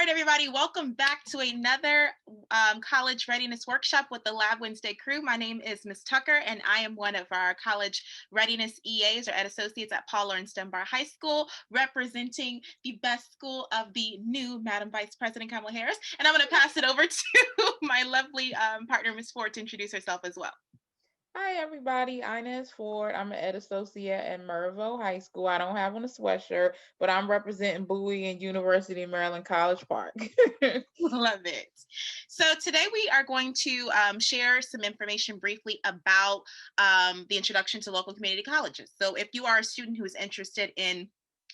right, everybody, welcome back to another college readiness workshop with the Lab Wednesday crew. My name is Ms. Tucker, and I am one of our college readiness EAs or Ed Associates at Paul Laurence Dunbar High School, representing the best school of the new Madam Vice President Kamala Harris. And I'm going to pass it over to my lovely partner, Ms. Ford, to introduce herself as well. Hi, everybody. Inez Ford. I'm an Ed Associate at Mervo High School. I don't have on a sweatshirt, but I'm representing Bowie and University of Maryland College Park. Love it. So today we are going to share some information briefly about the introduction to local community colleges. So if you are a student who is interested in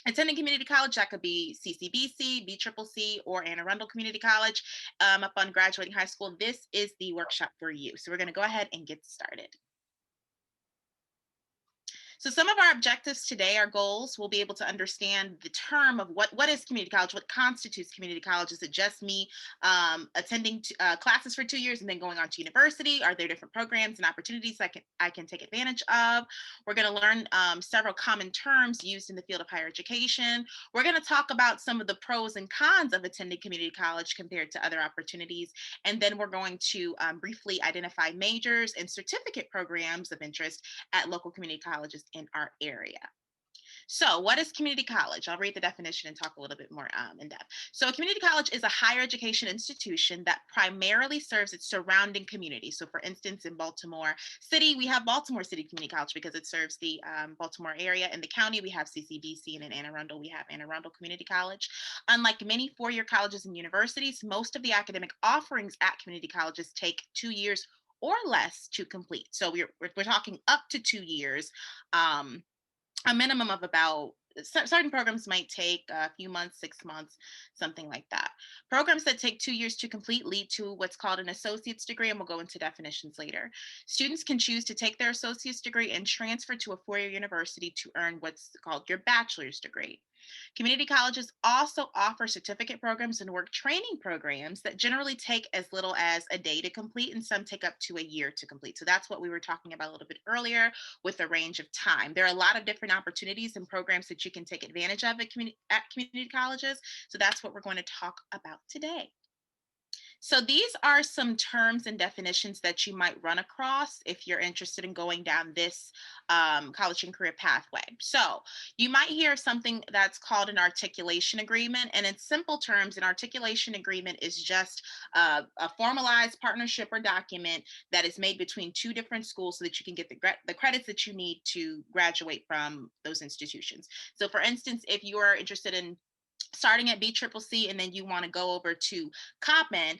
attending community college, that could be Ccbc, BCCC, or Anne Arundel Community College upon graduating high school, this is the workshop for you. So we're going to go ahead and get started. So some of our objectives today, our goals, we'll be able to understand the term of what is community college, what constitutes community college. Is it just me attending classes for 2 years and then going on to university? Are there different programs and opportunities I can take advantage of? We're going to learn several common terms used in the field of higher education. We're going to talk about some of the pros and cons of attending community college compared to other opportunities. And then we're going to briefly identify majors and certificate programs of interest at local community colleges in our area. So what is community college? I'll read the definition and talk a little bit more in depth. So a community college is a higher education institution that primarily serves its surrounding community. So for instance, in Baltimore City, we have Baltimore City Community College because it serves the Baltimore area. In the county, we have Ccbc, and in Anne Arundel, we have Anne Arundel Community College. Unlike many four-year colleges and universities, most of the academic offerings at community colleges take 2 years or less to complete. So we're talking up to 2 years. A minimum of about certain programs might take a few months, 6 months, something like that. Programs that take 2 years to complete lead to what's called an associate's degree, and we'll go into definitions later. Students can choose to take their associate's degree and transfer to a four-year university to earn what's called your bachelor's degree. Community colleges also offer certificate programs and work training programs that generally take as little as a day to complete, and some take up to a year to complete. So that's what we were talking about a little bit earlier with the range of time. There are a lot of different opportunities and programs that you can take advantage of at community colleges. So that's what we're going to talk about today. So these are some terms and definitions that you might run across if you're interested in going down this college and career pathway. So you might hear something that's called an articulation agreement. And in simple terms, an articulation agreement is just a formalized partnership or document that is made between two different schools so that you can get the credits that you need to graduate from those institutions. So for instance, if you are interested in starting at BCCC and then you want to go over to Coppin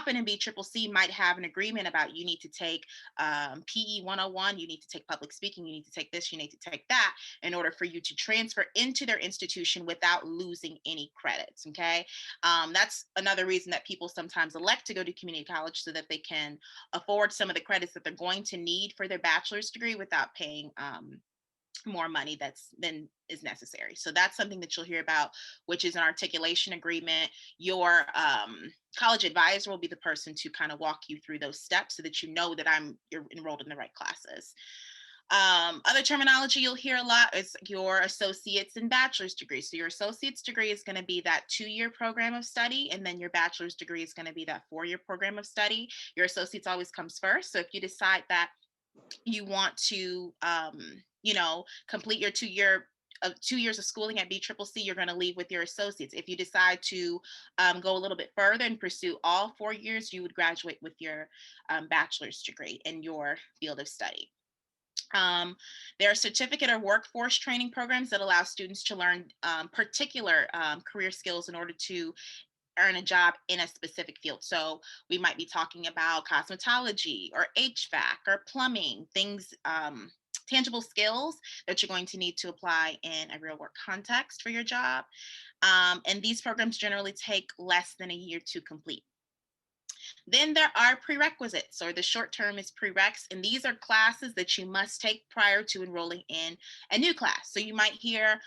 and BCCC might have an agreement about you need to take PE 101, you need to take public speaking, you need to take this, you need to take that in order for you to transfer into their institution without losing any credits, okay? That's another reason that people sometimes elect to go to community college so that they can afford some of the credits that they're going to need for their bachelor's degree without paying more money than is necessary. So that's something that you'll hear about, which is an articulation agreement. Your college advisor will be the person to kind of walk you through those steps so that you know that you're enrolled in the right classes. Other terminology you'll hear a lot is your associate's and bachelor's degree. So your associate's degree is going to be that 2-year program of study, and then your bachelor's degree is going to be that 4-year program of study. Your associate's always comes first. So if you decide that you want to complete your 2 years of schooling at BCCC, you're going to leave with your associates. If you decide to go a little bit further and pursue all 4 years, you would graduate with your bachelor's degree in your field of study. There are certificate or workforce training programs that allow students to learn particular career skills in order to earn a job in a specific field. So we might be talking about cosmetology or HVAC or plumbing, things, tangible skills that you're going to need to apply in a real work context for your job. And these programs generally take less than a year to complete. Then there are prerequisites, or the short term is prereqs, and these are classes that you must take prior to enrolling in a new class. So you might hear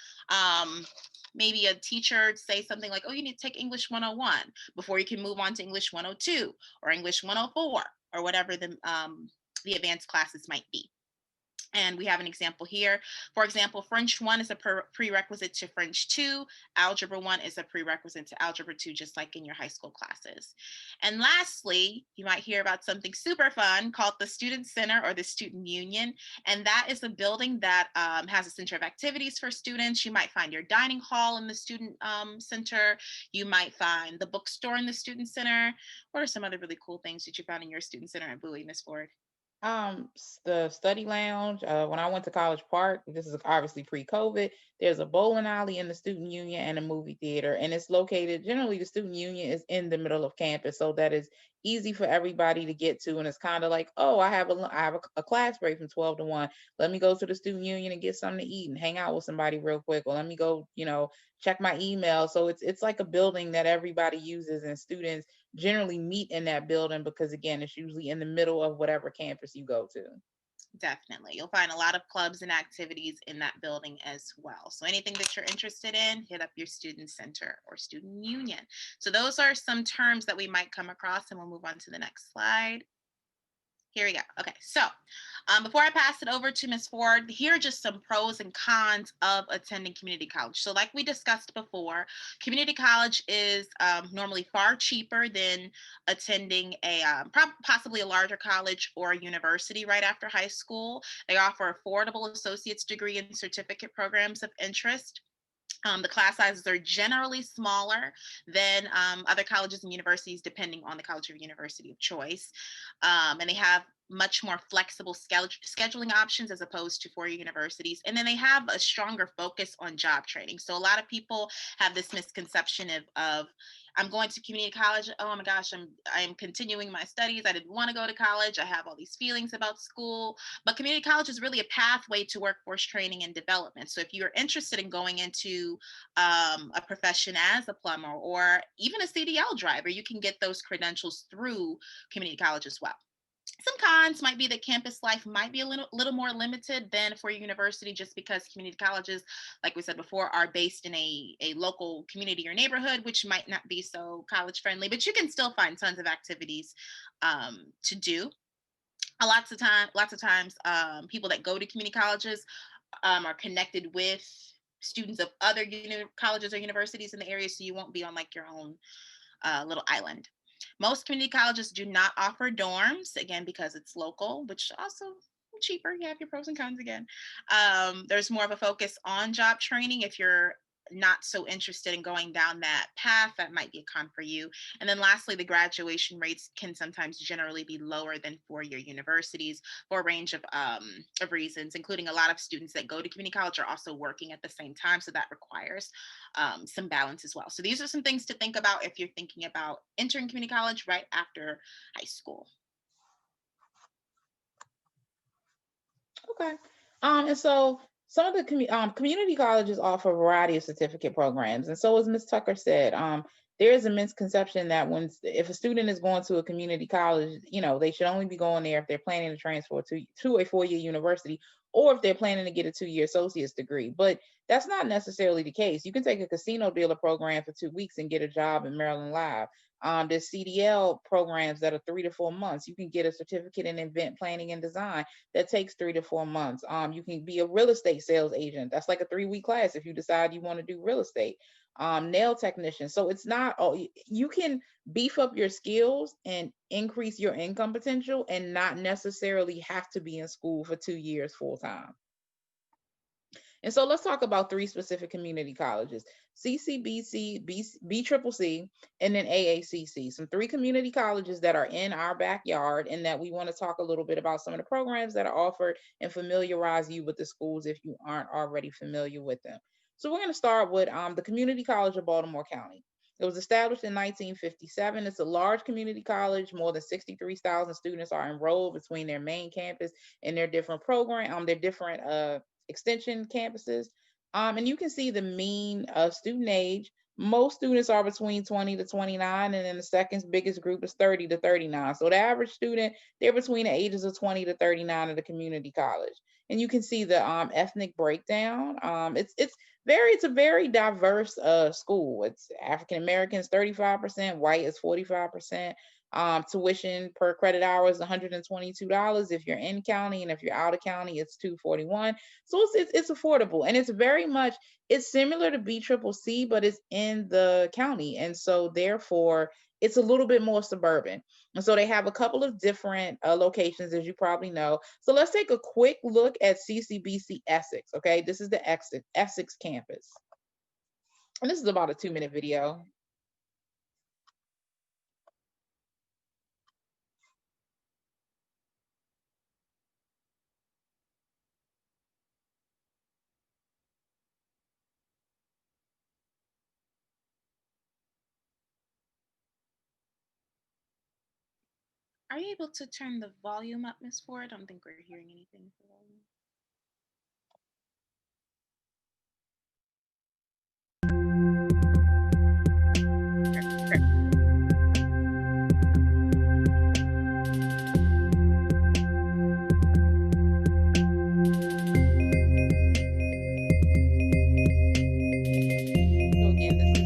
maybe a teacher say something like, oh, you need to take English 101 before you can move on to English 102 or English 104 or whatever the advanced classes might be. And we have an example here. For example, French 1 is a prerequisite to French 2. Algebra 1 is a prerequisite to Algebra 2, just like in your high school classes. And lastly, you might hear about something super fun called the Student Center or the Student Union. And that is a building that has a center of activities for students. You might find your dining hall in the Student Center. You might find the bookstore in the Student Center. What are some other really cool things that you found in your Student Center at Bowie, Miss Ford? The study lounge. When I went to College Park, this is obviously pre-COVID. There's a bowling alley in the student union and a movie theater, and it's located. Generally, the student union is in the middle of campus, so that is easy for everybody to get to. And it's kind of like, oh, I have a class break from 12 to 1. Let me go to the student union and get something to eat and hang out with somebody real quick, or let me go, check my email. So it's like a building that everybody uses, and students generally meet in that building because again it's usually in the middle of whatever campus you go to. Definitely. You'll find a lot of clubs and activities in that building as well. So anything that you're interested in, hit up your student center or student union. So those are some terms that we might come across, and we'll move on to the next slide. Here we go. Okay, so before I pass it over to Ms. Ford, here are just some pros and cons of attending community college. So like we discussed before, community college is normally far cheaper than attending a possibly a larger college or a university right after high school. They offer affordable associate's degree and certificate programs of interest. The class sizes are generally smaller than other colleges and universities, depending on the college or university of choice. And they have much more flexible scheduling options as opposed to four-year universities. And then they have a stronger focus on job training. So a lot of people have this misconception of I'm going to community college. Oh my gosh, I'm continuing my studies. I didn't want to go to college. I have all these feelings about school. But community college is really a pathway to workforce training and development. So if you're interested in going into a profession as a plumber or even a CDL driver, you can get those credentials through community college as well. Some cons might be that campus life might be a little more limited than for your university, just because community colleges, like we said before, are based in a local community or neighborhood, which might not be so college friendly, but you can still find tons of activities to do. Lots of times, people that go to community colleges are connected with students of other colleges or universities in the area, so you won't be on like your own little island. Most community colleges do not offer dorms, again, because it's local, which also cheaper. You have your pros and cons again. There's more of a focus on job training. If you're not so interested in going down that path, that might be a con for you. And then lastly, the graduation rates can sometimes generally be lower than four-year universities for a range of reasons, including a lot of students that go to community college are also working at the same time. So that requires some balance as well. So these are some things to think about if you're thinking about entering community college right after high school. Okay. And so some of the community colleges offer a variety of certificate programs. And so as Ms. Tucker said, there is a misconception that if a student is going to a community college, they should only be going there if they're planning to transfer to a four-year university or if they're planning to get a two-year associate's degree. But that's not necessarily the case. You can take a casino dealer program for 2 weeks and get a job in Maryland Live. There's CDL programs that are 3 to 4 months. You can get a certificate in event planning and design that takes 3 to 4 months. You can be a real estate sales agent. That's like a 3-week class if you decide you want to do real estate. Nail technician. So it's not, you can beef up your skills and increase your income potential and not necessarily have to be in school for 2 years full time. And so let's talk about 3 specific community colleges: CCBC, BCCC, and then AACC. Some 3 community colleges that are in our backyard and that we want to talk a little bit about some of the programs that are offered and familiarize you with the schools if you aren't already familiar with them. So we're going to start with the Community College of Baltimore County. It was established in 1957. It's a large community college. More than 63,000 students are enrolled between their main campus and their different their different extension campuses. And you can see the mean student age. Most students are between 20 to 29, and then the second biggest group is 30 to 39. So the average student, they're between the ages of 20 to 39 at the community college. And you can see the ethnic breakdown. It's a very diverse school. It's African Americans 35%, white is 45%. Tuition per credit hour is $122 if you're in county, and if you're out of county, it's $241. So it's affordable, and it's similar to BCCC, but it's in the county, and so therefore it's a little bit more suburban. And so they have a couple of different locations, as you probably know. So let's take a quick look at Ccbc Essex. Okay, this is the Essex campus, and this is about a 2-minute video. Are you able to turn the volume up, Miss Ford? I don't think we're hearing anything with the volume. So again, this is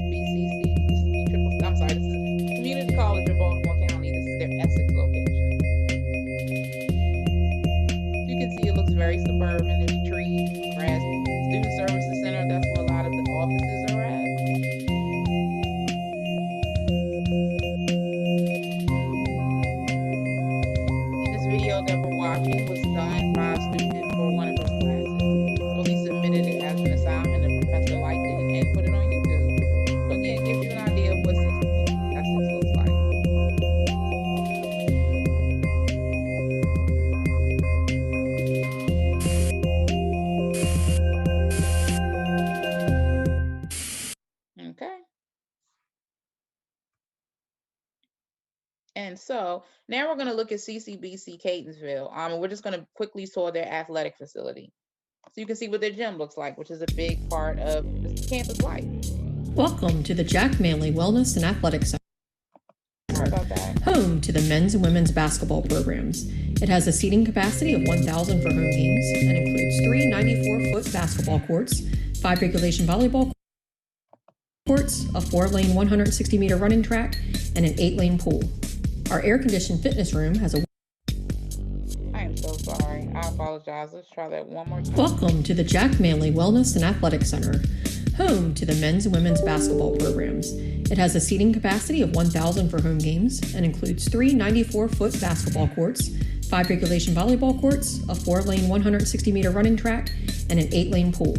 I'm sorry, this is Community College of Baltimore County. This is their Essex location. You can see it looks very suburban. There's trees, grass, student services center. That's where a lot of the offices are at. And this video that we're watching was done by a student for one of her classes. So he submitted it as an assignment, and the professor liked it and put it on YouTube. So again, it gives you an idea of what Ccbc Essex looks like. Okay. And so now we're going to look at Ccbc Catonsville. And we're just going to quickly tour their athletic facility. So you can see what their gym looks like, which is a big part of the campus life. Welcome to the Jack Manley Wellness and Athletics Center. Sorry about that. Home to the men's and women's basketball programs. It has a seating capacity of 1,000 for home games and includes 3 94-foot basketball courts, 5 regulation volleyball courts, a 4-lane 160-meter running track, and an 8-lane pool. Our air-conditioned fitness room has a... I am so sorry. I apologize. Let's try that one more time. Welcome to the Jack Manley Wellness and Athletics Center. Home to the men's and women's basketball programs. It has a seating capacity of 1,000 for home games and includes 3 94-foot basketball courts, 5 regulation volleyball courts, a 4-lane 160-meter running track, and an 8-lane pool.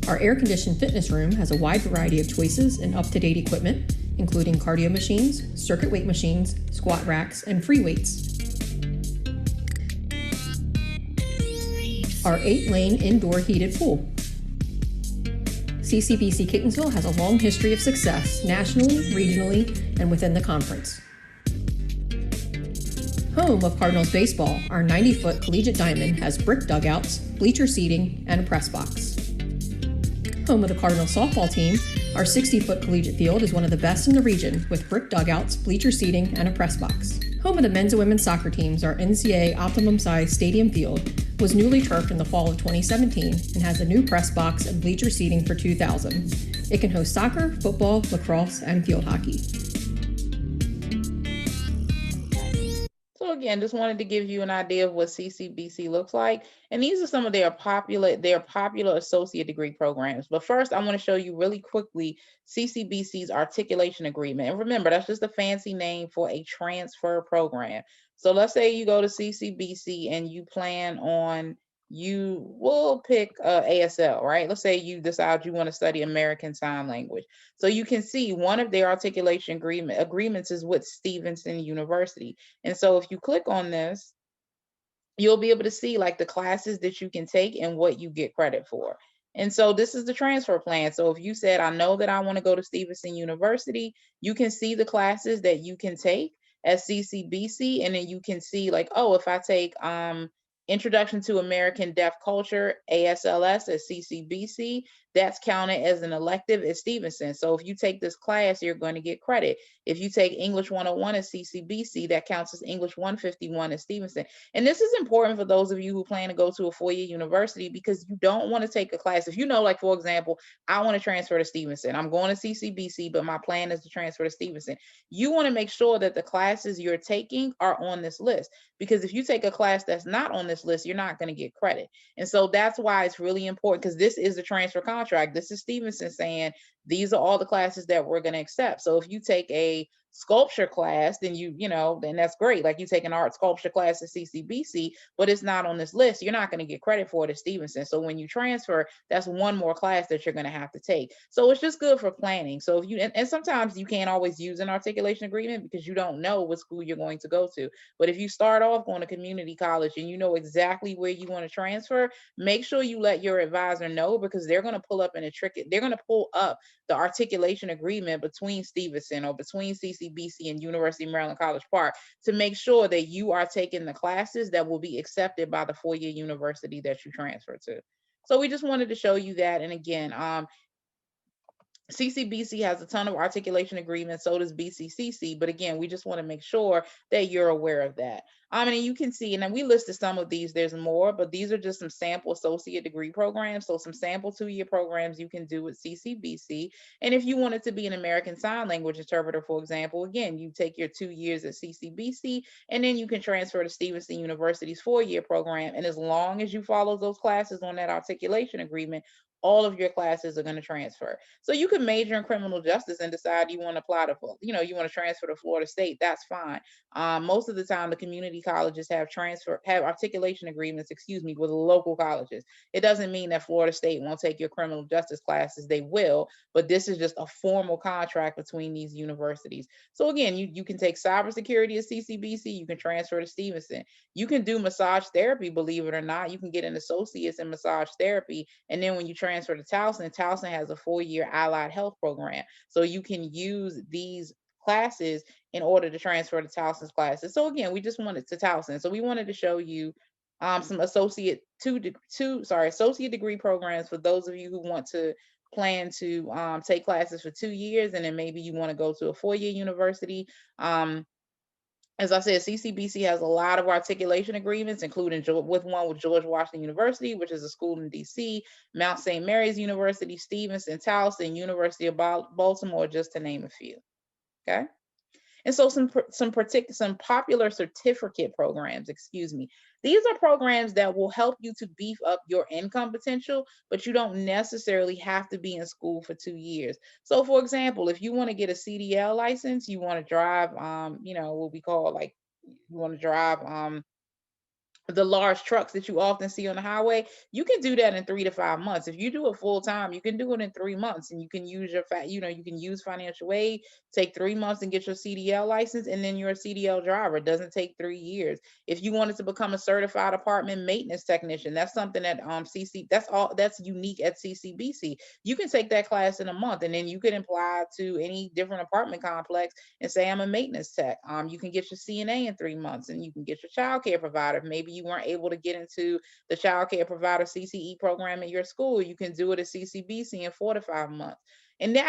Our air-conditioned fitness room has a wide variety of choices and up-to-date equipment, including cardio machines, circuit weight machines, squat racks, and free weights. Our 8-lane indoor heated pool. Ccbc Catonsville has a long history of success nationally, regionally, and within the conference. Home of Cardinals baseball, our 90-foot collegiate diamond has brick dugouts, bleacher seating, and a press box. Home of the Cardinals softball team, our 60-foot collegiate field is one of the best in the region with brick dugouts, bleacher seating, and a press box. Home of the men's and women's soccer teams, our NCAA optimum size stadium field was newly turfed in the fall of 2017 and has a new press box and bleacher seating for 2,000. It can host soccer, football, lacrosse, and field hockey. So again, just wanted to give you an idea of what Ccbc looks like. And these are some of their popular associate degree programs. But first, I want to show you really quickly Ccbc's Articulation Agreement. And remember, that's just a fancy name for a transfer program. So let's say you go to Ccbc and you plan on, you will pick ASL, right? Let's say you decide you want to study American Sign Language. So you can see one of their articulation agreements is with Stevenson University. And so if you click on this, you'll be able to see like the classes that you can take and what you get credit for. And so this is the transfer plan. So if you said, I know that I want to go to Stevenson University, you can see the classes that you can take at Ccbc, and then you can see like, oh, if I take Introduction to American Deaf Culture, ASLS at CCBC, that's counted as an elective at Stevenson. So if you take this class, you're going to get credit. If you take English 101 at CCBC, that counts as English 151 at Stevenson. And this is important for those of you who plan to go to a four-year university, because you don't want to take a class. If you know, like, for example, I want to transfer to Stevenson. I'm going to CCBC, but my plan is to transfer to Stevenson. You want to make sure that the classes you're taking are on this list, because if you take a class that's not on this list, you're not going to get credit. And so that's why it's really important, because this is the transfer contract. This is Stevenson saying, these are all the classes that we're going to accept. So if you take a sculpture class, then then that's great. Like, you take an art sculpture class at CCBC, but it's not on this list, you're not going to get credit for it at Stevenson. So when you transfer, that's one more class that you're going to have to take. So it's just good for planning. So if you, and sometimes you can't always use an articulation agreement because you don't know what school you're going to go to. But if you start off going to community college and you know exactly where you want to transfer, make sure you let your advisor know, because they're going to pull up they're going to pull up the articulation agreement between Stevenson or between CCBC and University of Maryland College Park to make sure that you are taking the classes that will be accepted by the four-year university that you transfer to. So we just wanted to show you that. And again, CCBC has a ton of articulation agreements, so does BCCC. But again, we just want to make sure that you're aware of that. And you can see, and then we listed some of these, there's more, but these are just some sample associate degree programs. So some sample 2-year programs you can do with CCBC. And if you wanted to be an American Sign Language interpreter, for example, again, you take your 2 years at CCBC, and then you can transfer to Stevenson University's 4-year program. And as long as you follow those classes on that articulation agreement, all of your classes are going to transfer. So you can major in criminal justice and decide you want to apply to, you want to transfer to Florida State. That's fine. Most of the time, the community colleges have articulation agreements, with local colleges. It doesn't mean that Florida State won't take your criminal justice classes. They will, but this is just a formal contract between these universities. So again, you can take cybersecurity at CCBC. You can transfer to Stevenson. You can do massage therapy, believe it or not. You can get an associate's in massage therapy, and then when you transfer to Towson, Towson has a 4-year allied health program. So you can use these classes in order to transfer to Towson's classes. So again, we just wanted to Towson. So we wanted to show you some associate degree programs for those of you who want to plan to take classes for 2 years, and then maybe you want to go to a 4-year university. As I said, CCBC has a lot of articulation agreements, including with George Washington University, which is a school in DC, Mount St. Mary's University, Stevenson, Towson, University of Baltimore, just to name a few. Okay. And so some popular certificate programs, These are programs that will help you to beef up your income potential, but you don't necessarily have to be in school for 2 years. So for example, if you want to get a CDL license, you want to drive, what we call you want to drive, the large trucks that you often see on the highway, you can do that in 3 to 5 months. If you do it full time, you can do it in 3 months, and you can use you can use financial aid, take 3 months and get your CDL license, and then you're a CDL driver. It doesn't take 3 years. If you wanted to become a certified apartment maintenance technician, that's something that that's unique at CCBC. You can take that class in a month, and then you can apply to any different apartment complex and say, I'm a maintenance tech. You can get your CNA in 3 months, and you can get your child care provider. Maybe you weren't able to get into the child care provider CCE program at your school. You can do it at CCBC in 4 to 5 months. And they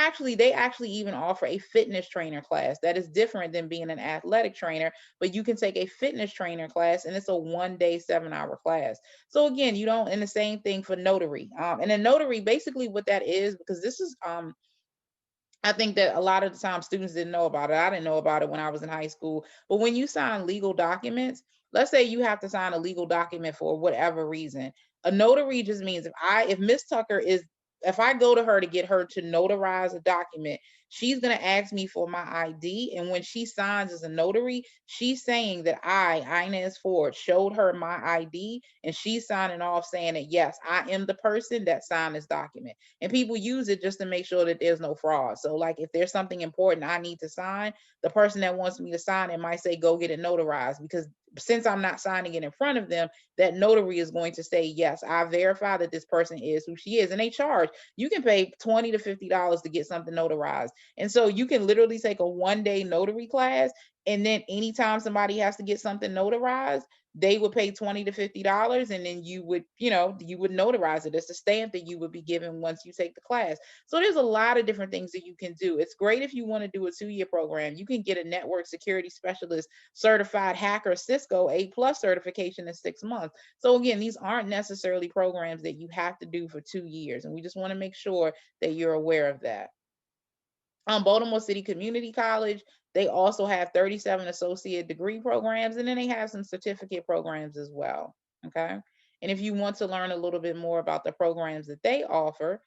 actually even offer a fitness trainer class that is different than being an athletic trainer, but you can take a fitness trainer class, and it's a 1-day 7-hour class. So again, and the same thing for notary. And a notary, basically what that is, because this is, I think that a lot of the time students didn't know about it. I didn't know about it when I was in high school. But when you sign legal documents, let's say you have to sign a legal document for whatever reason. A notary just means if Miss Tucker if I go to her to get her to notarize a document, she's going to ask me for my ID. And when she signs as a notary, she's saying that Inez Ford, showed her my ID, and she's signing off saying that, yes, I am the person that signed this document. And people use it just to make sure that there's no fraud. So like if there's something important I need to sign, the person that wants me to sign it might say, go get it notarized, because since I'm not signing it in front of them, that notary is going to say, yes, I verify that this person is who she is. And they charge, you can pay $20 to $50 to get something notarized. And so you can literally take a 1-day notary class, and then anytime somebody has to get something notarized, they would pay $20 to $50, and then you would, you would notarize it. It's a stamp that you would be given once you take the class. So there's a lot of different things that you can do. It's great if you want to do a 2-year program. You can get a network security specialist certified hacker Cisco A+ certification in 6 months. So again, these aren't necessarily programs that you have to do for 2 years, and we just want to make sure that you're aware of that. Baltimore City Community College, they also have 37 associate degree programs, and then they have some certificate programs as well. Okay. And if you want to learn a little bit more about the programs that they offer,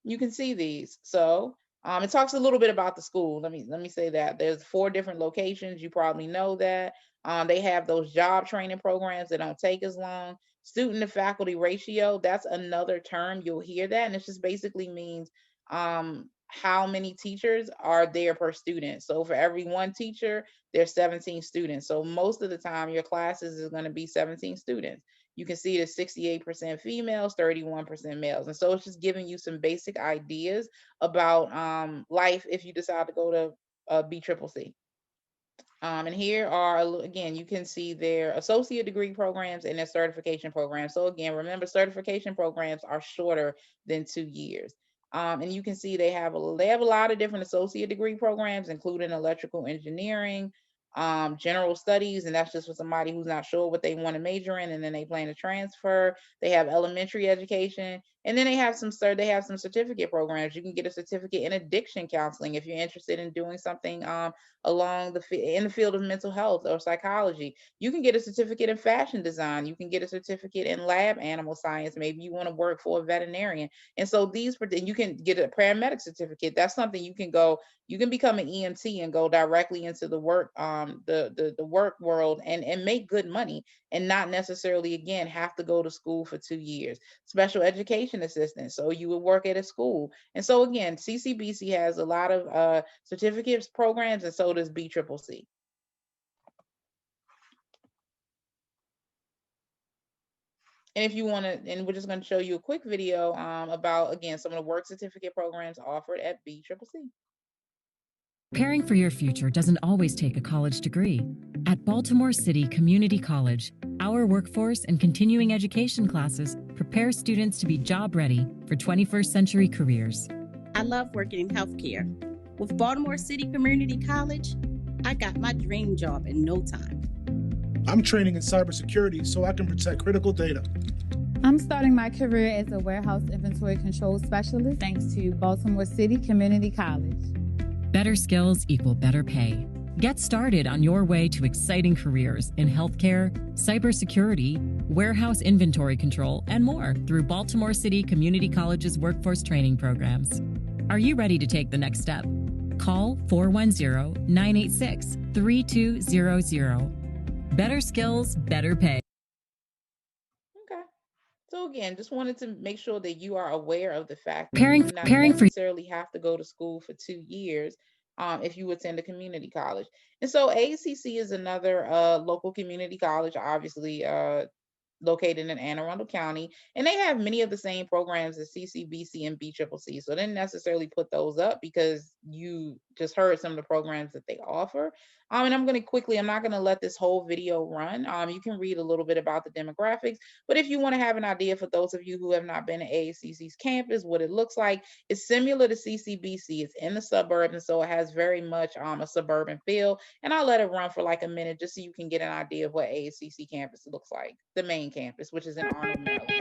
you can see these. So it talks a little bit about the school. Let me say that there's 4 different locations. You probably know that. They have those job training programs that don't take as long. Student to faculty ratio, that's another term. You'll hear that, and it just basically means how many teachers are there per student. So for every 1 teacher, there's 17 students. So most of the time, your classes is going to be 17 students. You can see it 68% females, 31% males. And so it's just giving you some basic ideas about life if you decide to go to BCCC. And here are, again, you can see their associate degree programs and their certification programs. So again, remember, certification programs are shorter than 2 years. And you can see they have a lot of different associate degree programs, including electrical engineering, general studies, and that's just for somebody who's not sure what they want to major in, and then they plan to transfer. They have elementary education, and then they have some certificate programs. You can get a certificate in addiction counseling if you're interested in doing something in the field of mental health or psychology. You can get a certificate in fashion design. You can get a certificate in lab animal science. Maybe you want to work for a veterinarian. And so you can get a paramedic certificate. That's something you can go. You can become an EMT and go directly into the work, the work world, and make good money, and not necessarily again have to go to school for 2 years. Special education assistant, so you would work at a school. And so again, CCBC has a lot of certificates programs, and so does BCCC. And if you want to, and we're just going to show you a quick video about, again, some of the work certificate programs offered at BCCC. Preparing for your future doesn't always take a college degree. At Baltimore City Community College, our workforce and continuing education classes prepare students to be job ready for 21st century careers. I love working in healthcare. With Baltimore City Community College, I got my dream job in no time. I'm training in cybersecurity so I can protect critical data. I'm starting my career as a warehouse inventory control specialist thanks to Baltimore City Community College. Better skills equal better pay. Get started on your way to exciting careers in healthcare, cybersecurity, warehouse inventory control, and more through Baltimore City Community College's workforce training programs. Are you ready to take the next step? Call 410-986-3200. Better skills, better pay. Okay. So again, just wanted to make sure that you are aware of the fact that Preparing you do not for necessarily have to go to school for 2 years if you attend a community college. And so ACC is another local community college, obviously located in Anne Arundel County, and they have many of the same programs as CCBC and BCCC. So I didn't necessarily put those up because you just heard some of the programs that they offer. And I'm not going to let this whole video run. You can read a little bit about the demographics, but if you want to have an idea, for those of you who have not been to AACC's campus, what it looks like is similar to CCBC. It's in the suburbs, and so it has very much a suburban feel. And I'll let it run for like a minute just so you can get an idea of what AACC campus looks like, the main campus, which is in Arnold, Maryland.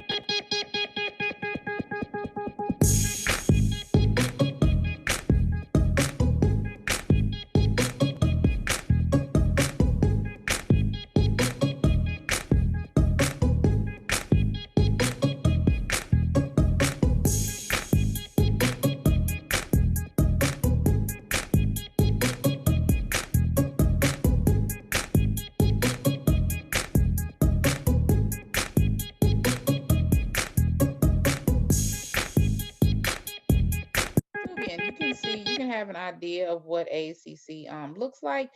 Have an idea of what ACC looks like.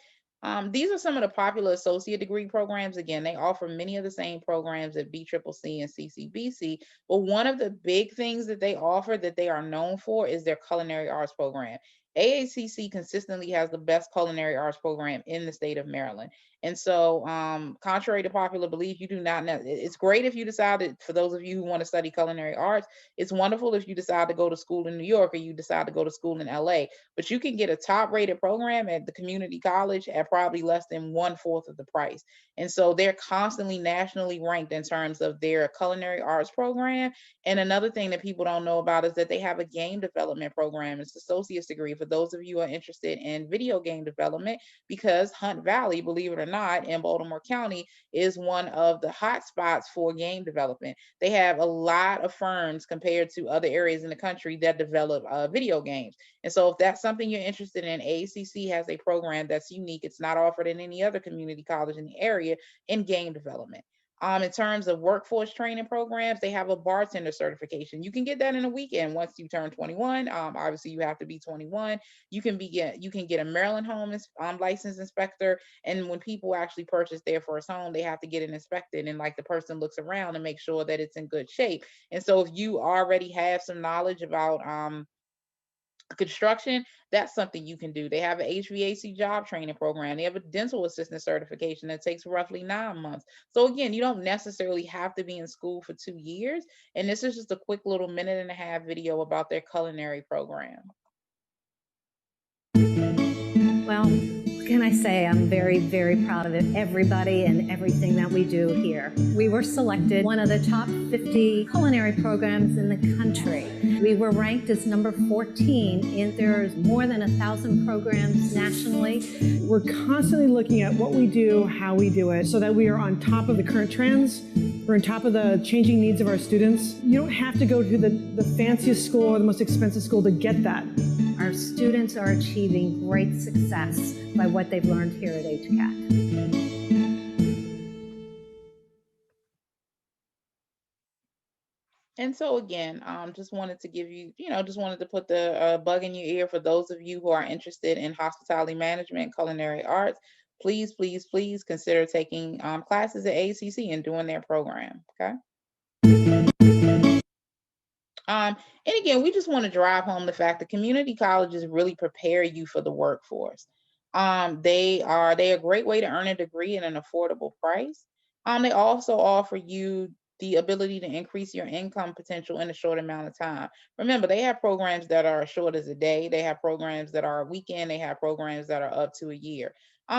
These are some of the popular associate degree programs. Again, they offer many of the same programs at BCCC and CCBC, but one of the big things that they offer that they are known for is their culinary arts program. AACC consistently has the best culinary arts program in the state of Maryland. And so, contrary to popular belief, you do not know. It's great if you decided, for those of you who want to study culinary arts, it's wonderful if you decide to go to school in New York or you decide to go to school in LA. But you can get a top rated program at the community college at probably less than 1/4 of the price. And so they're constantly nationally ranked in terms of their culinary arts program. And another thing that people don't know about is that they have a game development program. It's an associate's degree for those of you who are interested in video game development, because Hunt Valley, believe it or not, in Baltimore County is one of the hot spots for game development. They have a lot of firms compared to other areas in the country that develop video games. And so if that's something you're interested in, AACC has a program that's unique. It's not offered in any other community college in the area in game development. In terms of workforce training programs, they have a bartender certification. You can get that in a weekend once you turn 21. Obviously, you have to be 21. You can get a Maryland home license inspector, and when people actually purchase their first home, they have to get it inspected, and like the person looks around and make sure that it's in good shape. And so, if you already have some knowledge about construction, that's something you can do. They have an HVAC job training program. They have a dental assistant certification that takes roughly 9 months. So again, you don't necessarily have to be in school for 2 years. And this is just a quick little 1.5-minute video about their culinary program. Well, what can I say? I'm very, very proud of it. Everybody and everything that we do here. We were selected one of the top 50 culinary programs in the country. We were ranked as number 14, and there's more than 1,000 programs nationally. We're constantly looking at what we do, how we do it, so that we are on top of the current trends. We're on top of the changing needs of our students. You don't have to go to the fanciest school or the most expensive school to get that. Our students are achieving great success by what they've learned here at HCAT. And so again, just wanted to give you, just wanted to put the bug in your ear for those of you who are interested in hospitality management and culinary arts. Please, please, please consider taking classes at ACC and doing their program. Okay. And again, we just want to drive home the fact that community colleges really prepare you for the workforce. They are a great way to earn a degree at an affordable price. They also offer you the ability to increase your income potential in a short amount of time. Remember, they have programs that are as short as a day. They have programs that are a weekend. They have programs that are up to a year.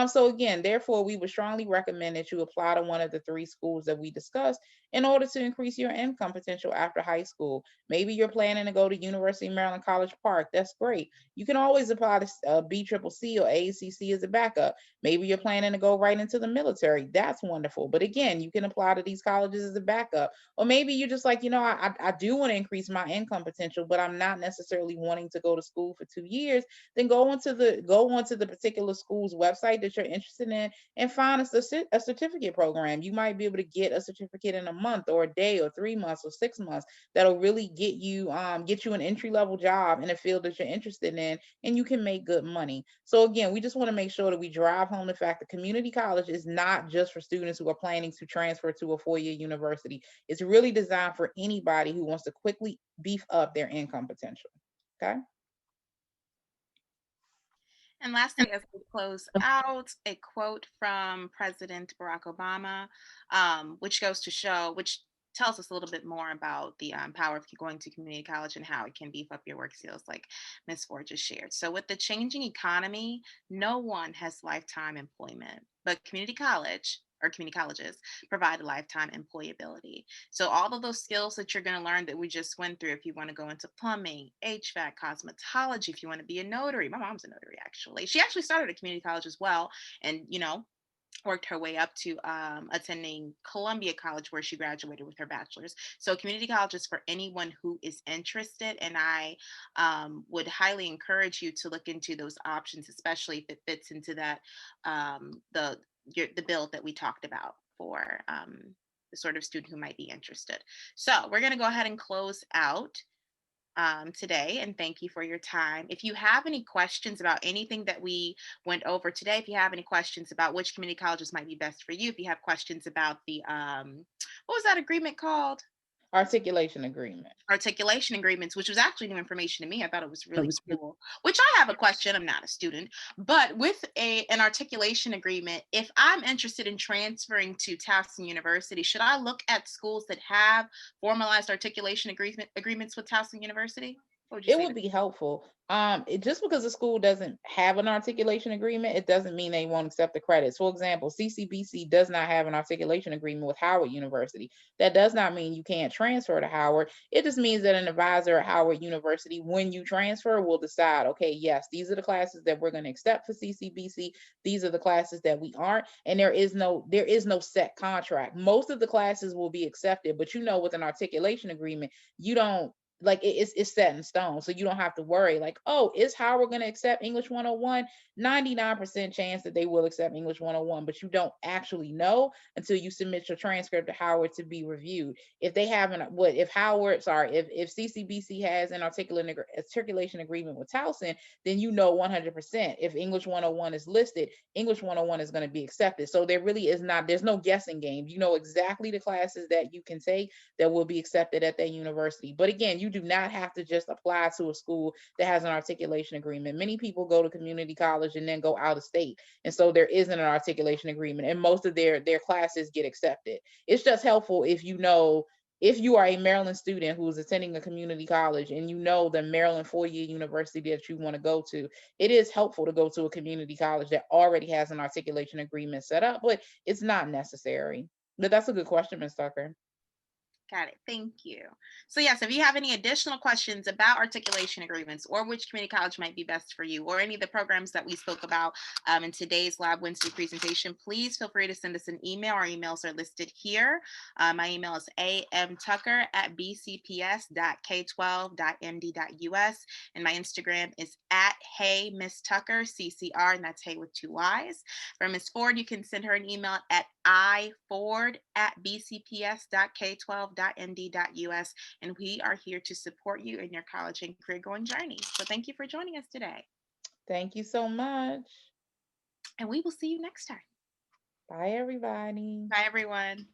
So again, therefore, we would strongly recommend that you apply to one of the 3 schools that we discussed in order to increase your income potential after high school. Maybe you're planning to go to University of Maryland College Park. That's great. You can always apply to BCCC or AACC as a backup. Maybe you're planning to go right into the military. That's wonderful. But again, you can apply to these colleges as a backup. Or maybe you're just like, I do want to increase my income potential, but I'm not necessarily wanting to go to school for 2 years. Then go onto the particular school's website that you're interested in and find a certificate program. You might be able to get a certificate in a month or a day or 3 months or 6 months that'll really get you an entry-level job in a field that you're interested in, and you can make good money. So again, we just want to make sure that we drive home the fact that community college is not just for students who are planning to transfer to a 4-year university. It's really designed for anybody who wants to quickly beef up their income potential. Okay. And lastly, as we close out, a quote from President Barack Obama, which tells us a little bit more about the power of going to community college and how it can beef up your work skills, like Ms. Ford just shared. So with the changing economy, no one has lifetime employment, but community colleges provide lifetime employability. So all of those skills that you're going to learn that we just went through, if you want to go into plumbing, HVAC, cosmetology, if you want to be a notary, my mom's a notary actually. She actually started at community college as well, and worked her way up to attending Columbia College, where she graduated with her bachelor's. So community college is for anyone who is interested, and I would highly encourage you to look into those options, especially if it fits into that the bill that we talked about for the sort of student who might be interested. So we're going to go ahead and close out today, and thank you for your time. If you have any questions about anything that we went over today, if you have any questions about which community colleges might be best for you, if you have questions about the what was that agreement called? Articulation agreement. Articulation agreements, which was actually new information to me. I thought it was really cool. Which I have a question. I'm not a student, but with an articulation agreement, if I'm interested in transferring to Towson University, should I look at schools that have formalized articulation agreements with Towson University? What would you It say would be helpful. Just because the school doesn't have an articulation agreement, it doesn't mean they won't accept the credits. For example, CCBC does not have an articulation agreement with Howard University. That does not mean you can't transfer to Howard. It just means that an advisor at Howard University, when you transfer, will decide, okay, yes, these are the classes that we're going to accept for CCBC. These are the classes that we aren't, and there is no set contract. Most of the classes will be accepted, but with an articulation agreement, you don't it's set in stone, so you don't have to worry like, oh, is Howard going to accept English 101? 99% chance that they will accept English 101, but you don't actually know until you submit your transcript to Howard to be reviewed. If they haven't, if CCBC has an articulation agreement with Towson, then 100% if English 101 is listed, English 101 is going to be accepted. So there's no guessing game. You know exactly the classes that you can take that will be accepted at that university. But again, you do not have to just apply to a school that has an articulation agreement. Many people go to community college and then go out of state, and so there isn't an articulation agreement, and most of their classes get accepted. It's just helpful if you are a Maryland student who is attending a community college and the Maryland four-year university that you want to go to, it is helpful to go to a community college that already has an articulation agreement set up, but it's not necessary. But that's a good question, Ms. Tucker. Got it. Thank you. So yes, if you have any additional questions about articulation agreements or which community college might be best for you or any of the programs that we spoke about in today's Lab Wednesday presentation, please feel free to send us an email. Our emails are listed here. My email is amtucker@bcps.k12.md.us, and my Instagram is @HeyMissTucker, and that's Hey with 2 Y's. For Ms. Ford, you can send her an email at iford@bcps.k12.md.us, and we are here to support you in your college and career going journey. So thank you for joining us today. Thank you so much. And we will see you next time. Bye, everybody. Bye, everyone.